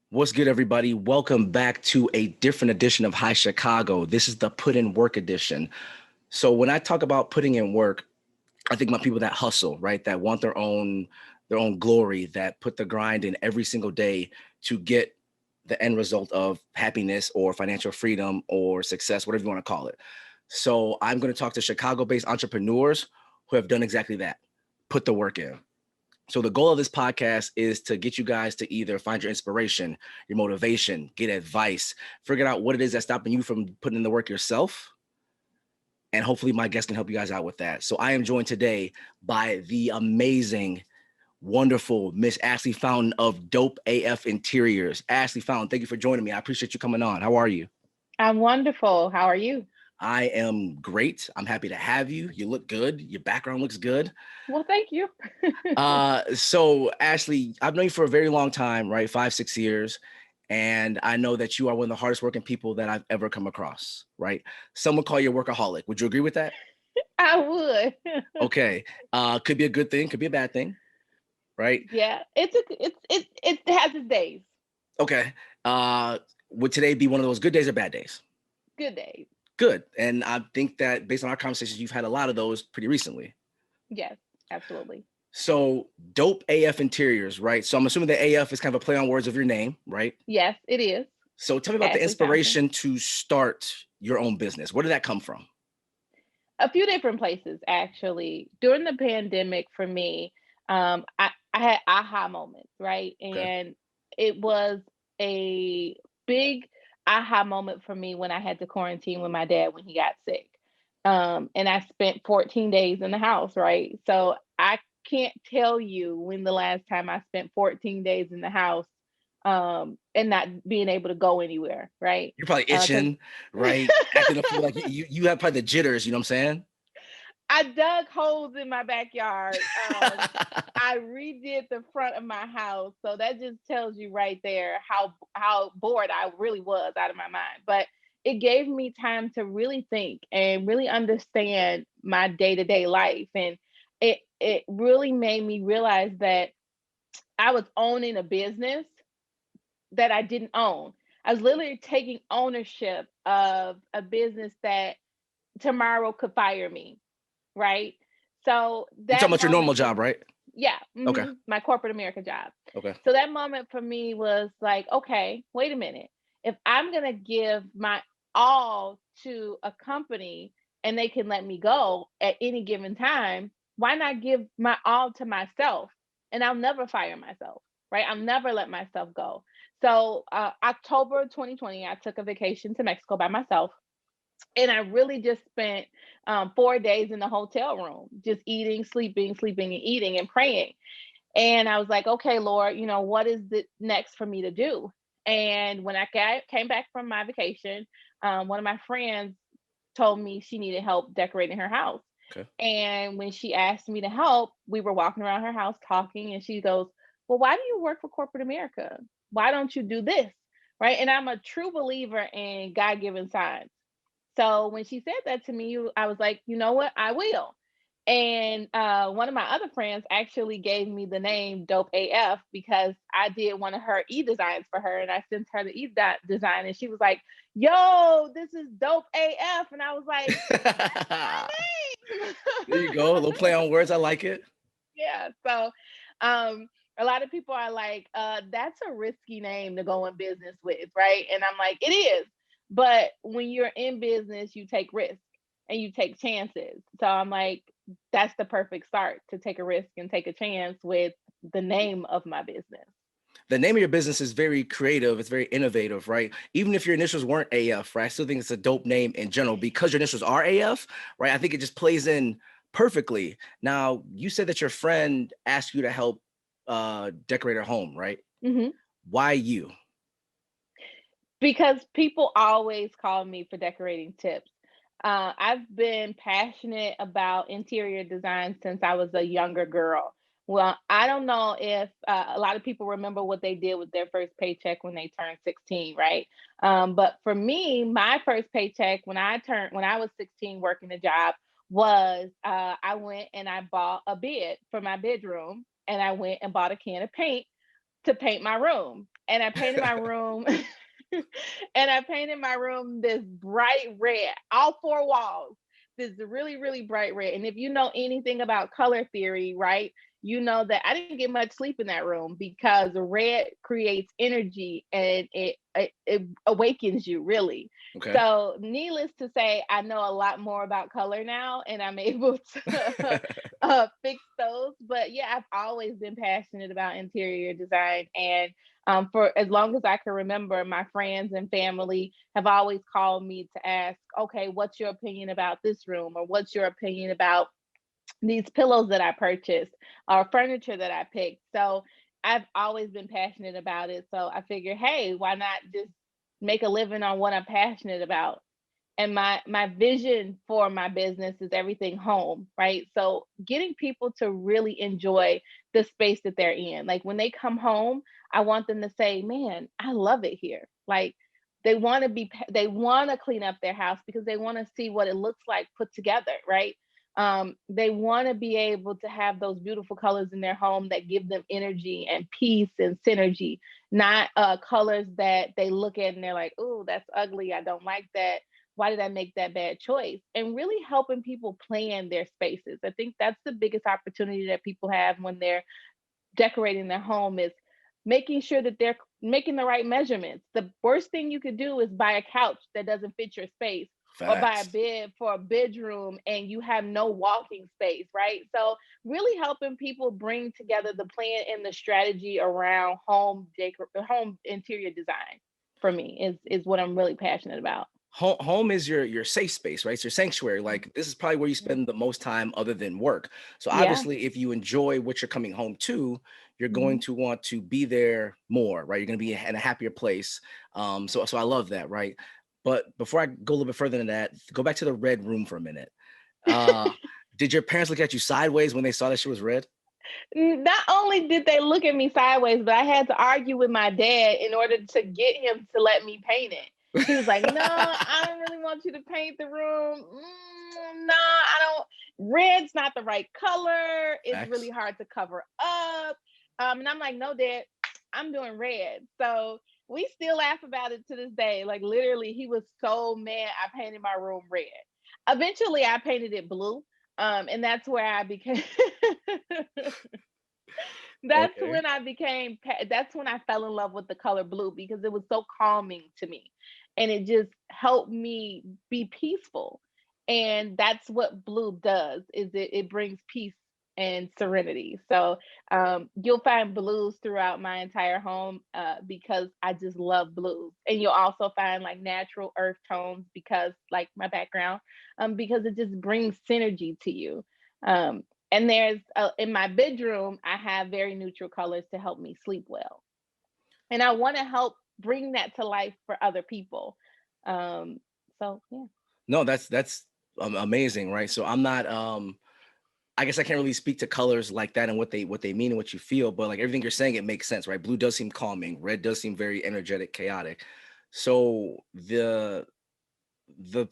What's good, everybody? Welcome back to a different edition of Hi Chicago. This is the Put in Work edition. So when I talk about putting in work, I think about people that hustle, right? That want their own glory, that put the grind in every single day to get the end result of happiness or financial freedom or success, whatever you want to call it. So I'm going to talk to Chicago-based entrepreneurs who have done exactly that, put the work in. So the goal of this podcast is to get you guys to either find your inspiration, your motivation, get advice, figure out what it is that's stopping you from putting in the work yourself. And hopefully my guest can help you guys out with that. So I am joined today by the amazing, wonderful Miss Ashley Fountain of DopeAF Interiors. Ashley Fountain, thank you for joining me. I appreciate you coming on. How are you? I'm wonderful. How are you? I am great. I'm happy to have you. You look good. Your background looks good. Well, thank you. So Ashley, I've known you for a very long time, right? 5, 6 years. And I know that you are one of the hardest working people that I've ever come across, right? Some would call you a workaholic. Would you agree with that? I would. Okay. Could be a good thing, could be a bad thing, right? Yeah, it has its days. Okay. Uh, would today be one of those good days or bad days? Good days. Good. And I think that based on our conversations, you've had a lot of those pretty recently. Yes, absolutely. So dope AF Interiors, right? So I'm assuming the AF is kind of a play on words of your name, right? Yes, it is. So tell me about the Ashley Fountain. inspiration to start your own business. Where did that come from? A few different places actually. During the pandemic for me, I had aha moments, right? Okay. And it was a big aha moment for me when I had to quarantine with my dad when he got sick. And I spent 14 days in the house, right? So I can't tell you when the last time I spent 14 days in the house and not being able to go anywhere, right? You're probably Because itching, right? Acting a fool like you have probably the jitters, you know what I'm saying? I dug holes in my backyard. I redid the front of my house, so that just tells you right there how bored I really was out of my mind. But it gave me time to really think and really understand my day to day life, and it really made me realize that I was owning a business that I didn't own. I was literally taking ownership of a business that tomorrow could fire me, right? So You're talking that about your normal moment for job, right? yeah, Okay. my corporate America job. Okay. So that moment for me was like, okay, wait a minute. If I'm gonna give my all to a company and they can let me go at any given time, why not give my all to myself? And I'll never fire myself, right? I'll never let myself go. So October 2020, I took a vacation to Mexico by myself, and I really just spent 4 days in the hotel room, just eating, sleeping, sleeping, and eating and praying. And I was like, okay, Lord, what is the next for me to do? And when came back from my vacation, one of my friends told me she needed help decorating her house. Okay. And when she asked me to help, we were walking around her house talking, and she goes, well, why do you work for corporate America? Why don't you do this? Right. And I'm a true believer in God given signs. So when she said that to me, I was like, you know what? I will. And one of my other friends actually gave me the name Dope AF because I did one of her designs for her, and I sent her the design, and she was like, "Yo, this is Dope AF," and I was like, "That's my There you go. A name." little play on words. I like it. Yeah. So, a lot of people are like, "That's a risky name to go in business with, right?" And I'm like, "It is." But when you're in business, you take risks and you take chances. So I'm like, that's the perfect start to take a risk and take a chance with the name of my business. The name of your business is very creative. It's very innovative, right? Even if your initials weren't AF, right? I still think it's a dope name in general because your initials are AF, right? I think it just plays in perfectly. Now, you said that your friend asked you to help decorate her home, right? Hmm. Why you? Because people always call me for decorating tips. I've been passionate about interior design since I was a younger girl. Well, I don't know if a lot of people remember what they did with their first paycheck when they turned 16, right? But for me, my first paycheck when I was 16 working a job was I went and I bought a bed for my bedroom, and I went and bought a can of paint to paint my room. and I painted my room and I painted my room this bright red, all four walls. This really, really bright red. And if you know anything about color theory, right, you know that I didn't get much sleep in that room because red creates energy and it awakens you really. Okay. So, needless to say, I know a lot more about color now, and I'm able to fix those. But yeah, I've always been passionate about interior design, and for as long as I can remember, my friends and family have always called me to ask, okay, what's your opinion about this room? Or what's your opinion about these pillows that I purchased or furniture that I picked? So I've always been passionate about it. So I figured, hey, why not just make a living on what I'm passionate about? And my vision for my business is everything home, right? So getting people to really enjoy the space that they're in. Like when they come home, I want them to say, "Man, I love it here." Like they want to clean up their house because they want to see what it looks like put together, right? They want to be able to have those beautiful colors in their home that give them energy and peace and synergy, not colors that they look at and they're like, "Oh, that's ugly. I don't like that. Why did I make that bad choice?" And really helping people plan their spaces. I think that's the biggest opportunity that people have when they're decorating their home is making sure that they're making the right measurements. The worst thing you could do is buy a couch that doesn't fit your space or buy a Facts. bed for a bedroom and you have no walking space, right? So really helping people bring together the plan and the strategy around home interior design for me is what I'm really passionate about. Home is your safe space, right? It's your sanctuary. Like this is probably where you Mhm. spend the most time other than work. So Yeah. obviously, if you enjoy what you're coming home to, you're going Mhm. to want to be there more, right? You're going to be in a happier place. So I love that, right? But before I go a little bit further than that, go back to the red room for a minute. Uh, did your parents look at you sideways when they saw that she was red? Not only did they look at me sideways, but I had to argue with my dad in order to get him to let me paint it. He was like, "No, I don't really want you to paint the room. No, I don't. Red's not the right color. It's really Facts. hard to cover up." And I'm like, "No, Dad, I'm doing red." So we still laugh about it to this day. Like literally, he was so mad I painted my room red. Eventually, I painted it blue. And that's where I became Okay. that's when I fell in love with the color blue because it was so calming to me and it just helped me be peaceful. And that's what blue does is it brings peace and serenity. So you'll find blues throughout my entire home because I just love blues. And you'll also find like natural earth tones because like my background because it just brings synergy to you. Um, and there's in my bedroom, I have very neutral colors to help me sleep well. And I want to help bring that to life for other people. Um, so yeah. No, that's amazing, right? So I'm not I guess I can't really speak to colors like that and what they mean and what you feel, but like everything you're saying, it makes sense, right? Blue does seem calming, red does seem very energetic, chaotic. So the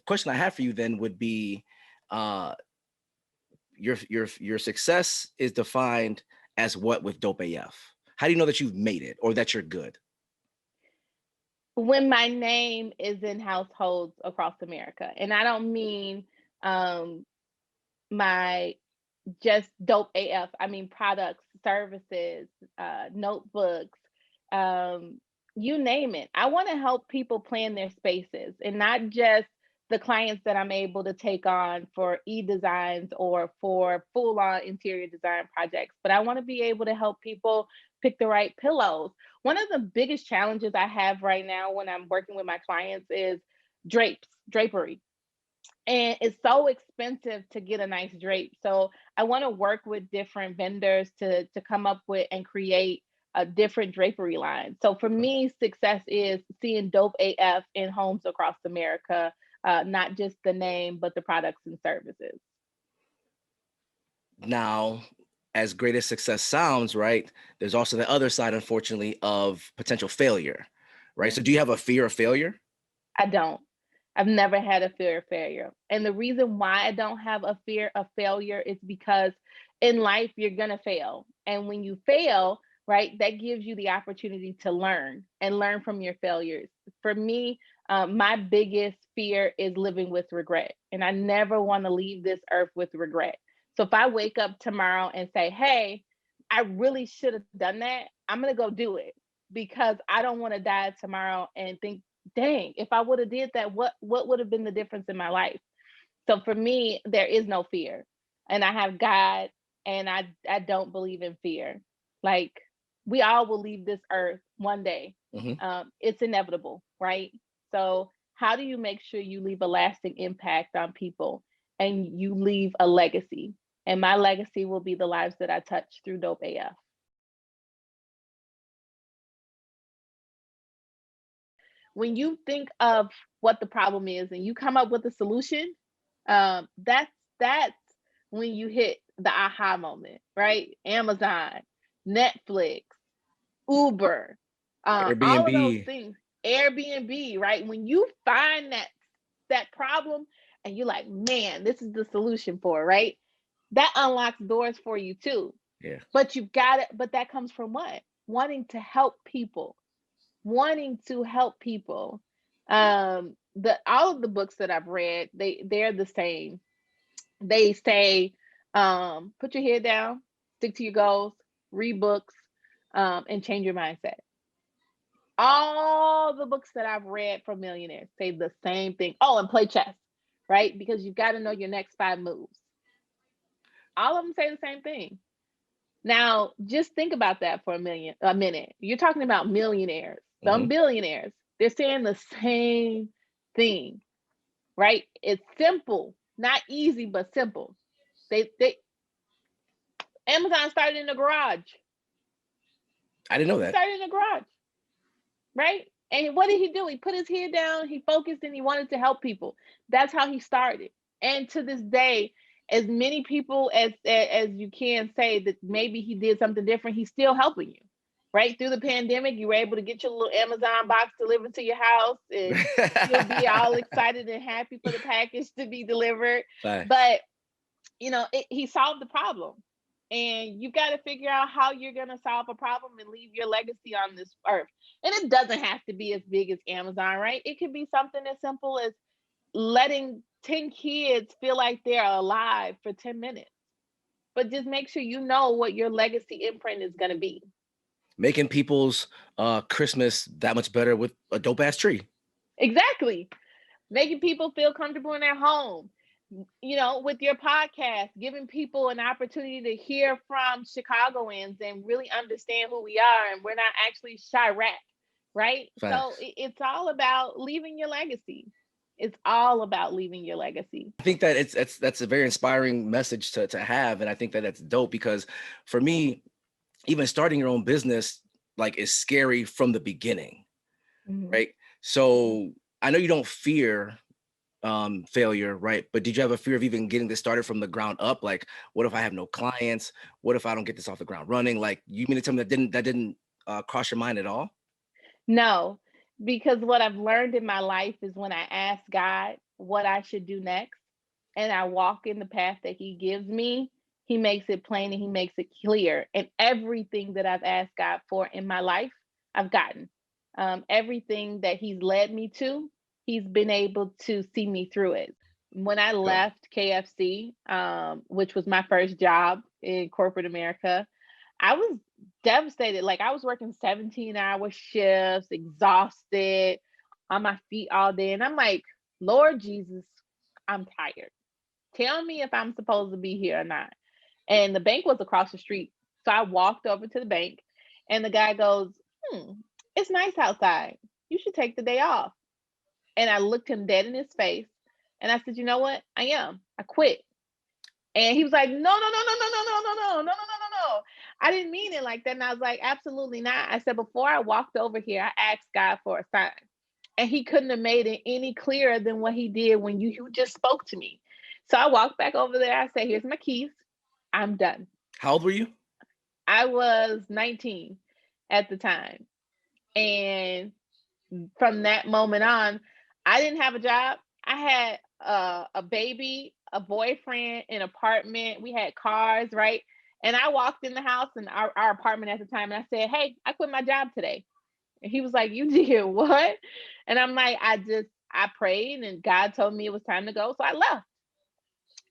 question I have for you then would be, uh, your success is defined as what with Dope AF? How do you know that you've made it or that you're good? When my name is in households across America, and I don't mean um, my just dope AF. I mean products, services, notebooks, um, you name it. I want to help people plan their spaces and not just the clients that I'm able to take on for e-designs or for full-on interior design projects, but I want to be able to help people pick the right pillows. One of the biggest challenges I have right now when I'm working with my clients is drapery, and it's so expensive to get a nice drape. So I want to work with different vendors to come up with and create a different drapery line. So for me, success is seeing dope AF in homes across America, not just the name, but the products and services. Now, as great as success sounds, right? There's also the other side, unfortunately, of potential failure, right? Yeah, So do you have a fear of failure? I don't. I've never had a fear of failure. And the reason why I don't have a fear of failure is because in life, you're going to fail. And when you fail, right? That gives you the opportunity to learn and learn from your failures. For me, my biggest fear is living with regret, and I never want to leave this earth with regret. So if I wake up tomorrow and say, hey, I really should have done that, I'm going to go do it, because I don't want to die tomorrow and think, dang, if I would have did that, what would have been the difference in my life? So for me, there is no fear. And I have God, and I don't believe in fear. Like, we all will leave this earth one day. Mhm. It's inevitable, right? So how do you make sure you leave a lasting impact on people and you leave a legacy? And my legacy will be the lives that I touch through Dope AF. When you think of what the problem is and you come up with a solution, that's when you hit the aha moment, right? Amazon, Netflix, Uber, all of those Airbnb. things, Airbnb, right? When you find that problem and you're like, man, this is the solution for it, right? That unlocks doors for you too. Yeah. But you've got it, but that comes from what? Wanting to help people, wanting to help people. The all of the books that I've read, they're the same. They say, put your head down, stick to your goals, read books, and change your mindset. All the books that I've read from millionaires say the same thing. Oh, and play chess, right? Because you've got to know your next 5 moves. All of them say the same thing. Now, just think about that for a minute. You're talking about millionaires, some Mhm. billionaires. They're saying the same thing, right? It's simple, not easy, but simple. They Amazon started in the garage. I didn't know He that. started in the garage, right? And what did he do? He put his head down, he focused, and he wanted to help people. That's how he started. And to this day, as many people as you can say that maybe he did something different, he's still helping you. Right through the pandemic, you were able to get your little Amazon box delivered to your house, and you'll be all excited and happy for the package to be delivered. Facts. But he solved the problem, and you got to figure out how you're going to solve a problem and leave your legacy on this earth. And it doesn't have to be as big as Amazon, right? It could be something as simple as letting 10 kids feel like they're alive for 10 minutes. But just make sure you know what your legacy imprint is going to be. Making people's Christmas that much better with a dope ass tree. Exactly. Making people feel comfortable in their home, with your podcast, giving people an opportunity to hear from Chicagoans and really understand who we are, and we're not actually Chirac, right? So Facts. it's all about leaving your legacy. It's all about leaving your legacy. I think that that's a very inspiring message to have, and I think that that's dope because for me, even starting your own business like is scary from the beginning, Mhm. right? So I know you don't fear failure, right? But did you have a fear of even getting this started from the ground up? Like, what if I have no clients? What if I don't get this off the ground running? Like, you mean to tell me that didn't cross your mind at all? No, because what I've learned in my life is when I ask God what I should do next and I walk in the path that He gives me, He makes it plain and He makes it clear. And everything that I've asked God for in my life, I've gotten. Everything that He's led me to, He's been able to see me through it. When I Yo, left KFC, which was my first job in corporate America, I was devastated. Like, I was working 17-hour shifts, exhausted, on my feet all day. And I'm like, Lord Jesus, I'm tired. Tell me if I'm supposed to be here or not. And the bank was across the street. So I walked over to the bank, and the guy goes, hmm, it's nice outside. You should take the day off. And I looked him dead in his face, and I said, you know what? I quit. And he was like, no, no, no, no, no, no, no, no, no, no, no, no, no, no. I didn't mean it like that. And I was like, absolutely not. I said, before I walked over here, I asked God for a sign. And He couldn't have made it any clearer than what He did when you just spoke to me. So I walked back over there. I said, here's my keys. I'm done. how old were you? I was 19 at the time. And from that moment on, I didn't have a job. I had a baby, a boyfriend, an apartment. We had cars, right? And I walked in the house and our apartment at the time, and I said, "Hey, I quit my job today." And he was like, "You did what?" And I'm like, I prayed and God told me it was time to go. So I left.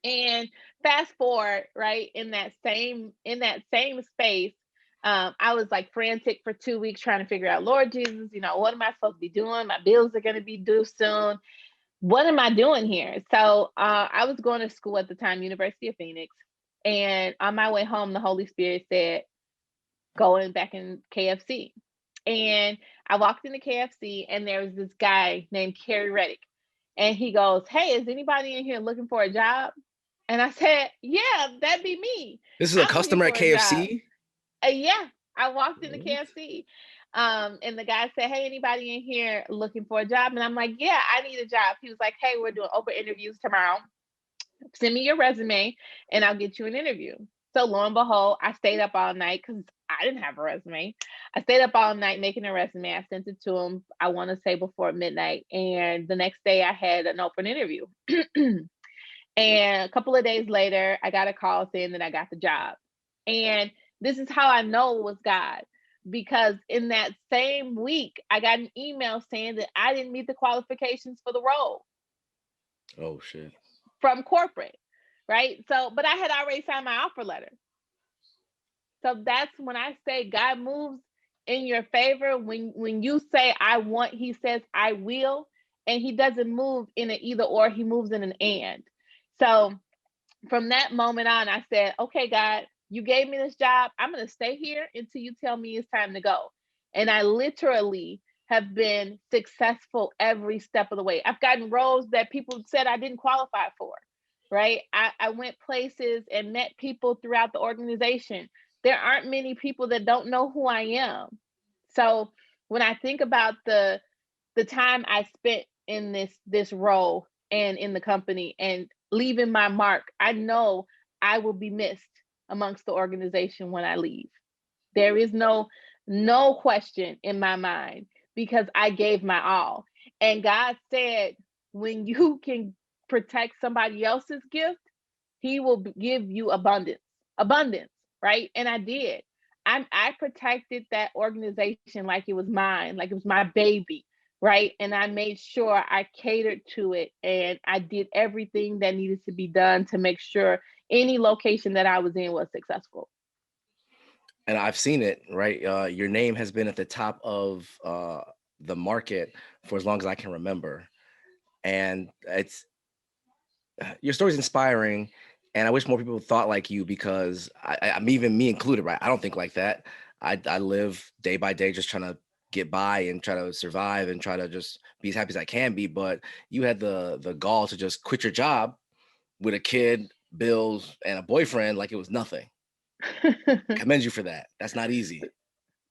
And fast forward, right, in that same space, I was like frantic for 2 weeks trying to figure out, Lord Jesus, what am I supposed to be doing? My bills are going to be due soon. What am I doing here? So I was going to school at the time, University of Phoenix. And on my way home, the Holy Spirit said, going back in KFC. And I walked into KFC and there was this guy named Kerry Reddick. And he goes, "Hey, is anybody in here looking for a job?" And I said, "Yeah, that'd be me. This is a I'm looking customer at for a job." KFC? Yeah, I walked into What? KFC. And the guy said, "Hey, anybody in here looking for a job?" And I'm like, "Yeah, I need a job." He was like, "Hey, we're doing open interviews tomorrow. Send me your resume and I'll get you an interview." So lo and behold, I stayed up all night because I didn't have a resume. I stayed up all night making a resume. I sent it to him, I want to say before midnight. And the next day I had an open interview. And a couple of days later, I got a call saying that I got the job. And this is how I know it was God. Because in that same week, I got an email saying that I didn't meet the qualifications for the role Oh shit. from corporate, right? So, but I had already signed my offer letter. So that's when I say God moves in your favor. When you say I want, he says I will, and he doesn't move in an either or, he moves in an and. So from that moment on, I said, "Okay, God, you gave me this job. I'm going to stay here until you tell me it's time to go." And I literally have been successful every step of the way. I've gotten roles that people said I didn't qualify for, right? I went places and met people throughout the organization. There aren't many people that don't know who I am. So when I think about the time I spent in this role and in the company and leaving my mark, I know I will be missed amongst the organization when I leave. There is no question in my mind because I gave my all. And God said, when you can protect somebody else's gift, he will give you abundance, right? And I did. I protected that organization like it was mine, like it was my baby, right? And I made sure I catered to it and I did everything that needed to be done to make sure any location that I was in was successful. And I've seen it, right? Your name has been at the top of the market for as long as I can remember. And it's your story's inspiring. And I wish more people thought like you because I'm even me included, right? I don't think like that. I live day by day just trying to get by and try to survive and try to just be as happy as I can be. But you had the gall to just quit your job with a kid, bills, and a boyfriend like it was nothing. I commend you for that. That's not easy.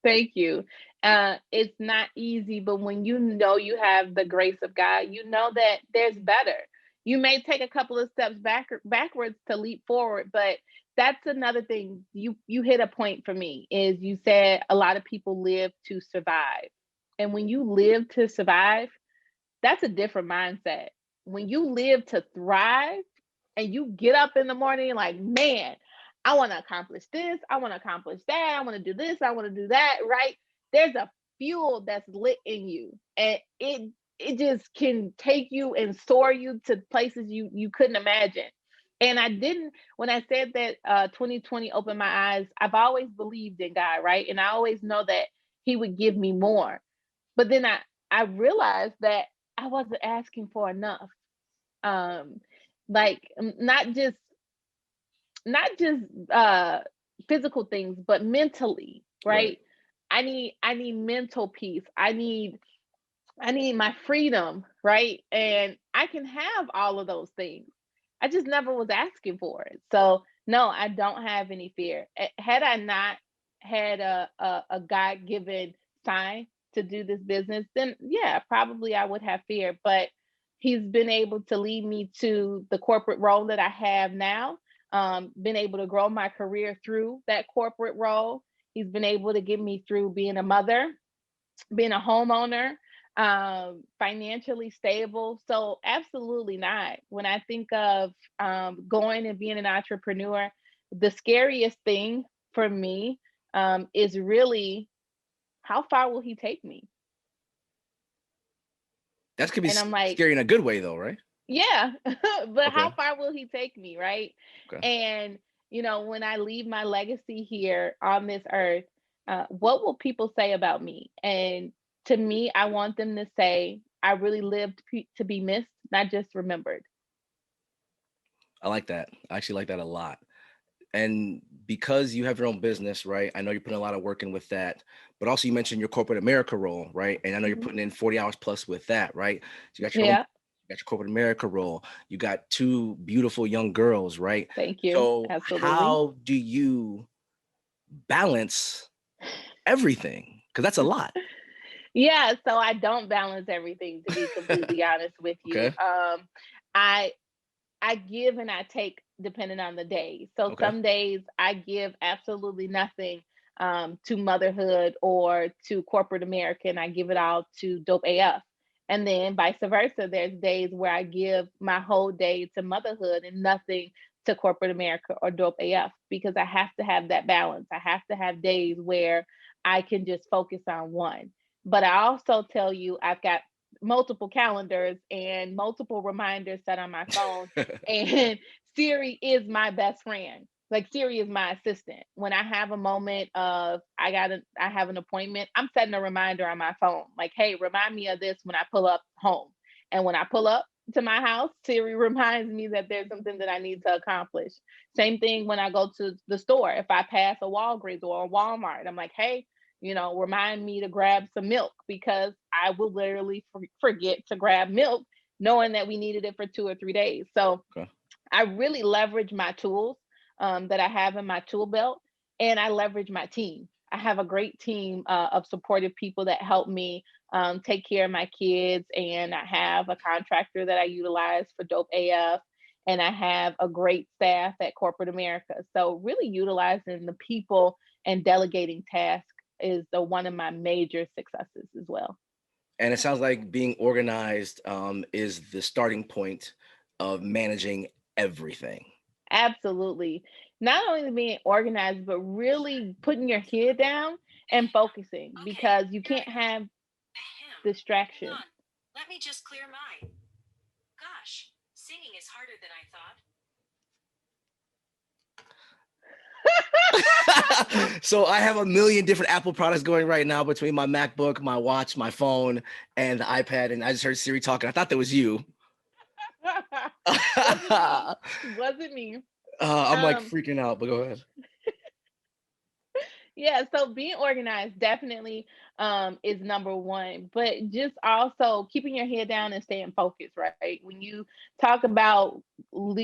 Thank you. It's not easy, but when you know you have the grace of God, you know that there's better. You may take a couple of steps backwards to leap forward, but that's another thing. You hit a point for me is you said a lot of people live to survive. And when you live to survive, that's a different mindset. When you live to thrive and you get up in the morning like, man, I want to accomplish this, I want to accomplish that, I want to do this, I want to do that, right? There's a fuel that's lit in you and it just can take you and soar you to places you couldn't imagine. And I didn't, when I said that 2020 opened my eyes, I've always believed in God, right? And I always know that he would give me more. But then I realized that I wasn't asking for enough. Um, not just physical things, but mentally, Right. right? I need mental peace. I need my freedom, right? And I can have all of those things. I just never was asking for it. So no, I don't have any fear. Had I not had a God given sign to do this business, then yeah, probably I would have fear. But he's been able to lead me to the corporate role that I have now. Been able to grow my career through that corporate role. He's been able to get me through being a mother, being a homeowner, financially stable. So absolutely not. When I think of going and being an entrepreneur, the scariest thing for me is really, how far will he take me? That could be And I'm like, scary in a good way though, right? yeah, but how Okay. far will he take me, right? Okay. And when I leave my legacy here on this earth, what will people say about me? And to me, I want them to say, I really lived to be missed, not just remembered. I like that. I actually like that a lot. And because you have your own business, right? I know you're putting a lot of work in with that, but also you mentioned your corporate America role, right? And I know you're Mhm. putting in 40 hours plus with that, right? So you got your own, Yeah, you got your corporate America role. You got two beautiful young girls, right? thank you. So Absolutely. how do you balance everything? Because that's a lot. Yeah, so I don't balance everything, to be completely honest with you. Okay. I I give and I take depending on the day. So Okay. some days I give absolutely nothing to motherhood or to corporate America, and I give it all to Dope AF. And then vice versa, there's days where I give my whole day to motherhood and nothing to corporate America or Dope AF, because I have to have that balance. I have to have days where I can just focus on one. But I also tell you, I've got multiple calendars and multiple reminders set on my phone, and Siri is my best friend. Like, Siri is my assistant. When I have a moment of I have an appointment, I'm setting a reminder on my phone. Like, hey, remind me of this when I pull up home. And when I pull up to my house, Siri reminds me that there's something that I need to accomplish. Same thing when I go to the store. If I pass a Walgreens or a Walmart, I'm like, hey, remind me to grab some milk, because I will literally forget to grab milk, knowing that we needed it for 2 or 3 days. So Okay. I really leverage my tools that I have in my tool belt, and I leverage my team. I have a great team of supportive people that help me take care of my kids, and I have a contractor that I utilize for Dope AF, and I have a great staff at Corporate America. So really utilizing the people and delegating tasks is one of my major successes as well. And it sounds like being organized is the starting point of managing everything. Absolutely. Not only being organized, but really putting your head down and focusing, Okay, because you here can't I go. have Ahem. Hold distraction. on. Let me just clear my. Gosh, singing is harder than I thought. So I have a million different Apple products going right now between my MacBook, my watch, my phone, and the iPad. And I just heard Siri talking. I thought that was you. Wasn't me. Wasn't me. I'm like Um, freaking out, but go ahead. Yeah, so being organized definitely is number one, but just also keeping your head down and staying focused, right? When you talk about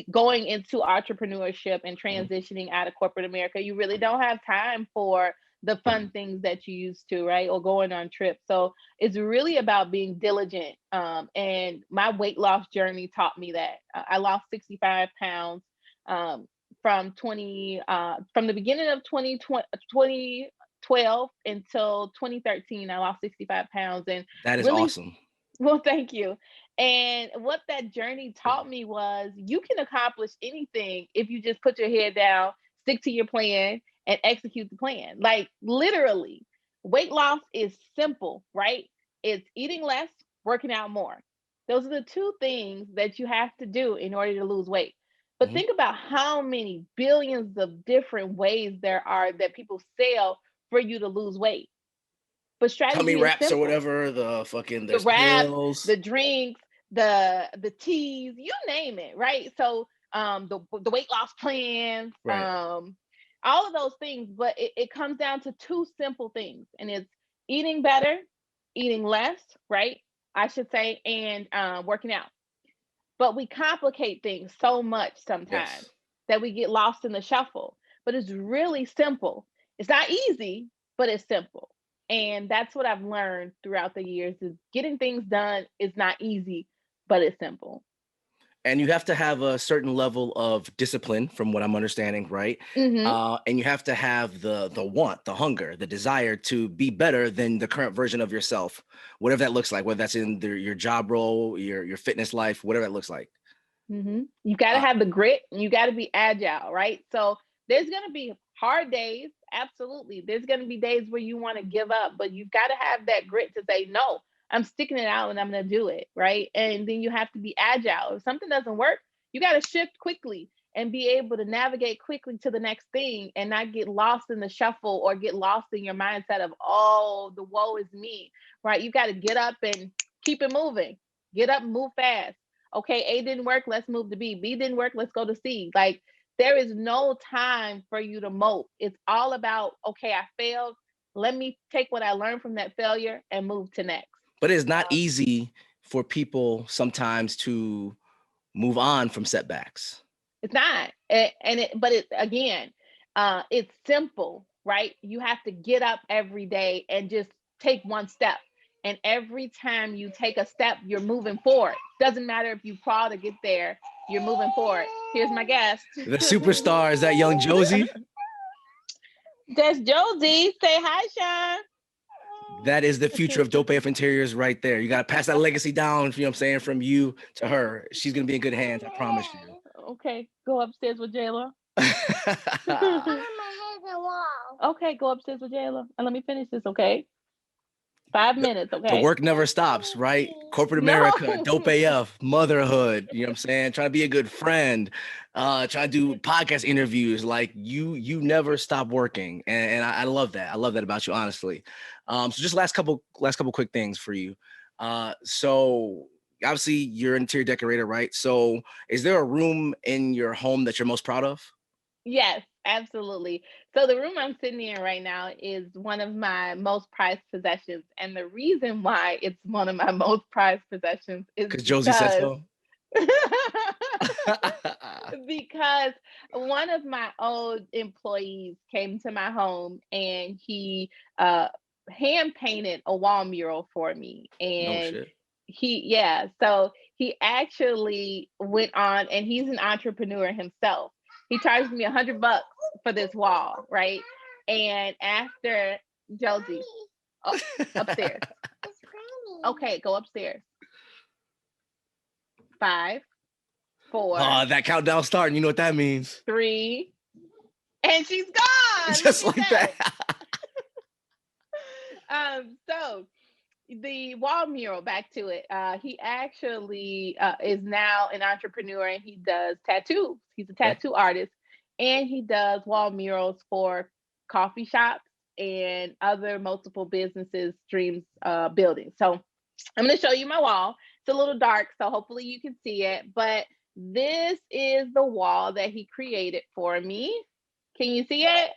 going into entrepreneurship and Mhm. transitioning out of corporate America, you really don't have time for the fun things that you used to, right? Or going on trips. So it's really about being diligent. And my weight loss journey taught me that. I lost 65 pounds. Um, from the beginning of 2012 until 2013, I lost 65 pounds. And That is really, awesome. well, thank you. And what that journey taught me was, you can accomplish anything if you just put your head down, stick to your plan, and execute the plan. Like, literally, weight loss is simple, right? It's eating less, working out more. Those are the two things that you have to do in order to lose weight. But Mhm. think about how many billions of different ways there are that people sell for you to lose weight. But Tummy strategy is wraps or simple: whatever. The fucking the there's wraps, pills. the drinks, the teas, you name it, right? So the weight loss plans, Right. all of those things, but it comes down to two simple things, and it's eating better, eating less, right? I should say, and working out. But we complicate things so much sometimes Yes. that we get lost in the shuffle. But it's really simple. It's not easy, but it's simple. And that's what I've learned throughout the years: is getting things done is not easy, but it's simple. And you have to have a certain level of discipline from what I'm understanding, right? Mhm. And you have to have the want, the hunger, the desire to be better than the current version of yourself, whatever that looks like, whether that's in your job role, your fitness life, whatever that looks like. You got to uh, have the grit, and you got to be agile, right? So There's going to be hard days. Absolutely. There's going to be days where you want to give up, but you've got to have that grit to say, no, I'm sticking it out and I'm going to do it. Right. And then you have to be agile. If something doesn't work, you got to shift quickly and be able to navigate quickly to the next thing and not get lost in the shuffle or get lost in your mindset of, oh, the woe is me. Right. You got to get up and keep it moving. Get up, move fast. Okay, A didn't work, let's move to B. B didn't work, let's go to C. Like, there is no time for you to mope. It's all about, okay, I failed. Let me take what I learned from that failure and move to next. But it's not easy for people sometimes to move on from setbacks. It's not. But it again, it's simple, right? You have to get up every day and just take one step. And every time you take a step, you're moving forward. Doesn't matter if you crawl to get there, you're moving forward. Here's my guest. The superstar, is that young Josie? That's Josie. Say hi, Shaun. That is the future of DopeAF Interiors right there. You got to pass that legacy down, you know what I'm saying, from you to her. She's going to be in good hands, I promise you. Okay, go upstairs with Jayla. Okay, go upstairs with Jayla. And let me finish this, okay? 5 minutes, okay? The work never stops, right? Corporate America, DopeAF, motherhood, you know what I'm saying? Trying to be a good friend, trying to do podcast interviews. Like you never stop working. And I love that. I love that about you, honestly. So just last couple quick things for you. So obviously you're an interior decorator, right? So is there a room in your home that you're most proud of? Yes, absolutely. So the room I'm sitting in right now is one of my most prized possessions. And the reason why it's one of my most prized possessions is because Josie said so. Because one of my old employees came to my home and he hand painted a wall mural for me. And no shit. So he actually went on, and he's an entrepreneur himself. He charged me $100 for this wall, right? And after Josie, upstairs. Okay, go upstairs. 5, 4. Oh, that countdown starting. You know what that means? 3, and she's gone. Just like that. So the wall mural, back to it. He actually is now an entrepreneur, and he does tattoos. He's a tattoo artist, and he does wall murals for coffee shops and other multiple businesses, dreams, buildings. So I'm going to show you my wall. It's a little dark, so hopefully you can see it. But this is the wall that he created for me. Can you see it?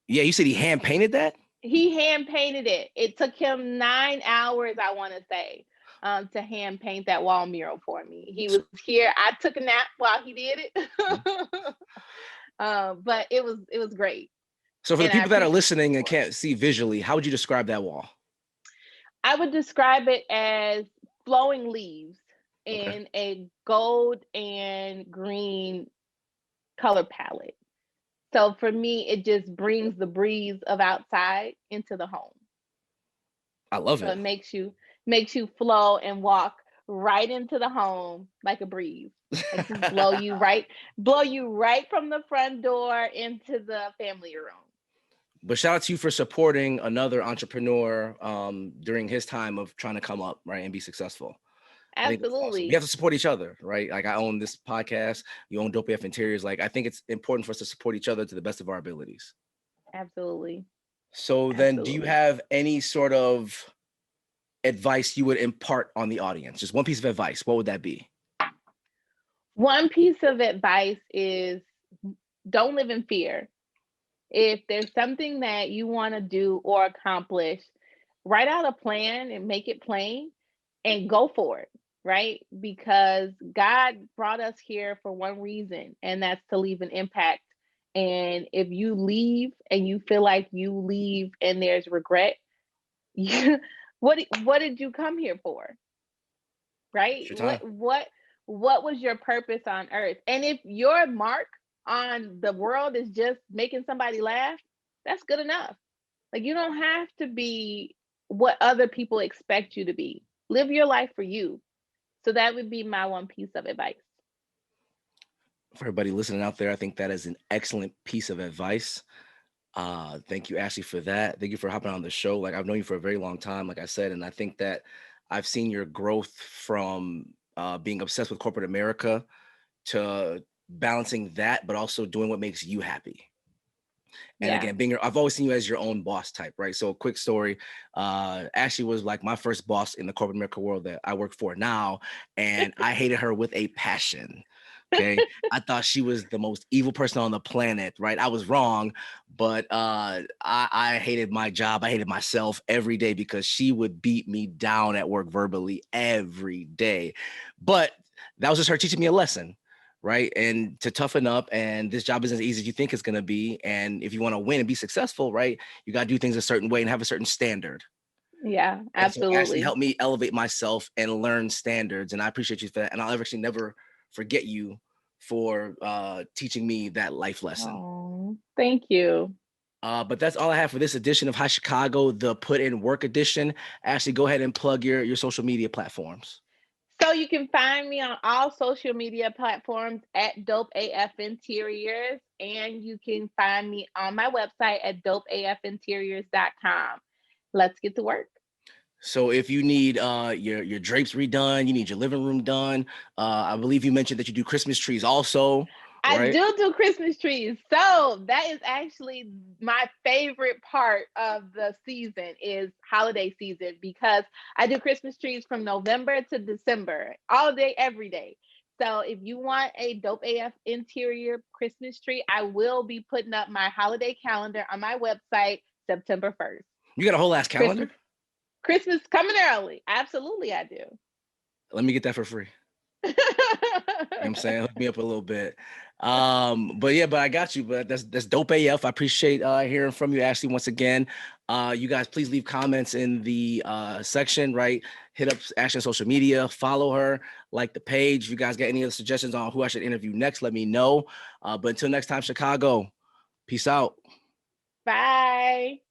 Yeah, you said he hand painted that? He hand painted it. It took him 9 hours, I want to say, to hand paint that wall mural for me. He was here. I took a nap while he did it. But it was great. So for the people that are listening and can't see visually, how would you describe that wall? I would describe it as flowing leaves in a gold and green color palette. So for me, it just brings the breeze of outside into the home. I love it. So it makes you flow and walk right into the home like a breeze. Like just blow you right from the front door into the family room. But shout out to you for supporting another entrepreneur during his time of trying to come up, right, and be successful. Absolutely. Awesome. We have to support each other, right? Like I own this podcast, you own DopeAF Interiors. Like I think it's important for us to support each other to the best of our abilities. Absolutely. So then do you have any sort of advice you would impart on the audience? Just one piece of advice. What would that be? One piece of advice is don't live in fear. If there's something that you want to do or accomplish, write out a plan and make it plain and go for it, right? Because God brought us here for one reason, and that's to leave an impact. And if you leave and you feel like you leave and there's regret, what did you come here for? Right? What was your purpose on earth? And if your mark on the world is just making somebody laugh, that's good enough. Like you don't have to be what other people expect you to be. Live your life for you. So that would be my one piece of advice. For everybody listening out there, I think that is an excellent piece of advice. Thank you, Ashley, for that. Thank you for hopping on the show. Like, I've known you for a very long time, like I said, and I think that I've seen your growth from being obsessed with corporate America to balancing that, but also doing what makes you happy. And Yeah. again, I've always seen you as your own boss type, right? So, quick story: Ashley was like my first boss in the corporate America world that I work for now, and I hated her with a passion. Okay, I thought she was the most evil person on the planet, right? I was wrong, but I hated my job. I hated myself every day because she would beat me down at work verbally every day. But that was just her teaching me a lesson, right? And to toughen up, and this job isn't as easy as you think it's going to be. And if you want to win and be successful, right, you got to do things a certain way and have a certain standard. Yeah, And so Ashley absolutely. helped me elevate myself and learn standards. And I appreciate you for that. And I'll actually never forget you for teaching me that life lesson. Oh, thank you. But that's all I have for this edition of High Chicago, the Put in Work edition. Ashley, go ahead and plug your social media platforms. So you can find me on all social media platforms at DopeAF Interiors, and you can find me on my website at DopeAFinteriors.com. Let's get to work. So if you need your drapes redone, you need your living room done. I believe you mentioned that you do Christmas trees also, I right? do Christmas trees. So that is actually my favorite part of the season is holiday season because I do Christmas trees from November to December, all day, every day. So if you want a Dope AF interior Christmas tree, I will be putting up my holiday calendar on my website September 1st. You got a whole ass Christmas calendar? Christmas coming early. Absolutely I do. Let me get that for free. You know what I'm saying? Hook me up a little bit. But yeah, but I got you. But that's dope AF. I appreciate hearing from you, Ashley, once again. You guys please leave comments in the section, right? Hit up Ashley on social media, follow her, like the page. If you guys got any other suggestions on who I should interview next, let me know. But until next time, Chicago, peace out. Bye.